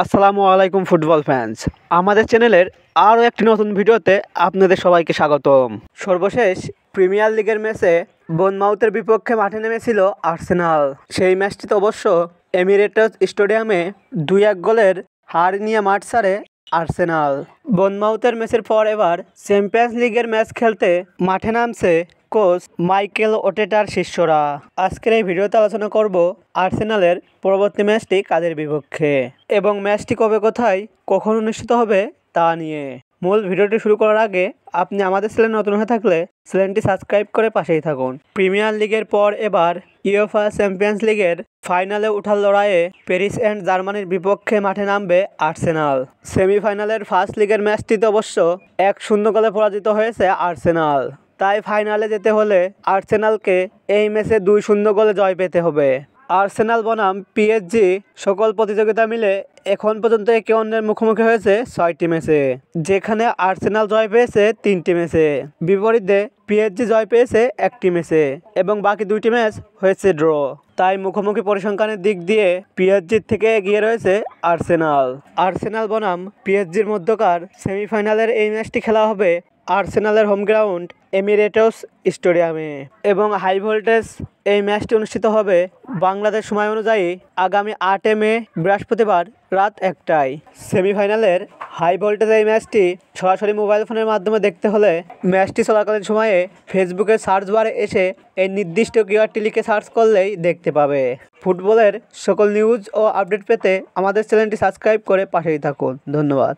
আসসালামু আলাইকুম football fans. আমাদের চ্যানেলের আরও একটি নতুন ভিডিওতে আপনাদের সবাইকে স্বাগতম। সর্বশেষ প্রিমিয়ার লিগের ম্যাচে বোর্নমাউথের বিপক্ষে মাঠে নেমেছিল আর্সেনাল। সেই ম্যাচটিতে অবশ্য এমিরেটস স্টেডিয়ামে 2-1 গোলের হার নিয়ে মাঠ ছাড়ে আর্সেনাল। বোর্নমাউথের ম্যাচের পর এবার চ্যাম্পিয়ন্স লিগের ম্যাচ খেলতে মাঠে নামছে কোচ মাইকেল আর্টেটার শিষ্যরা। আজকের এই ভিডিওতে আলোচনা করব আর্সেনালের পরবর্তী ম্যাচটি কাদের বিপক্ষে এবং ম্যাচটি কবে কোথায় কখন অনুষ্ঠিত হবে তা নিয়ে। মূল ভিডিওটি শুরু করার আগে আপনি আমাদের চ্যানেলে নতুন হয়ে থাকলে চ্যানেলটি সাবস্ক্রাইব করে পাশেই থাকুন। প্রিমিয়ার লিগের পর এবার ইউএফা চ্যাম্পিয়ন্স লিগের ফাইনালে ওঠার লড়াইয়ে প্যারিস অ্যান্ড জার্মানির বিপক্ষে মাঠে নামবে আর্সেনাল। সেমিফাইনালের ফার্স্ট লিগের ম্যাচটিতে অবশ্য 1-0 গোলে পরাজিত হয়েছে আর্সেনাল। তাই ফাইনালে যেতে হলে আর্সেনালকে এই ম্যাচে 2-0 গোলে জয় পেতে হবে। আর্সেনাল বনাম পিএসজি সকল প্রতিযোগিতা মিলে এখন পর্যন্ত একে অন্যের মুখোমুখি হয়েছে 6টি ম্যাচে, যেখানে আর্সেনাল জয় পেয়েছে 3টি ম্যাচে, বিপরীতে পিএসজি জয় পেয়েছে 1টি ম্যাচে এবং বাকি 2টি ম্যাচ হয়েছে ড্র। তাই মুখোমুখি পরিসংখ্যানের দিক দিয়ে পিএসজির থেকে এগিয়ে রয়েছে আর্সেনাল বনাম পিএসজির মধ্যকার সেমিফাইনালের এই ম্যাচটি খেলা হবে আর্সেনালের হোম গ্রাউন্ড এমিরেটস স্টেডিয়ামে এবং হাই ভোল্টেজ এই ম্যাচটি অনুষ্ঠিত হবে বাংলাদেশ সময় অনুযায়ী আগামী 8 মে বৃহস্পতিবার রাত 1টায়। সেমিফাইনালের হাই ভোল্টেজ এই ম্যাচটি সরাসরি মোবাইল ফোনের মাধ্যমে দেখতে হলে ম্যাচটি চলাকালীন সময়ে ফেসবুকের সার্চ বারে এসে এই নির্দিষ্ট কিওয়ার্ডটি লিখে সার্চ করলেই দেখতে পাবে। ফুটবলের সকল নিউজ ও আপডেট পেতে আমাদের চ্যানেলটি সাবস্ক্রাইব করে পাশেই থাকুন। ধন্যবাদ।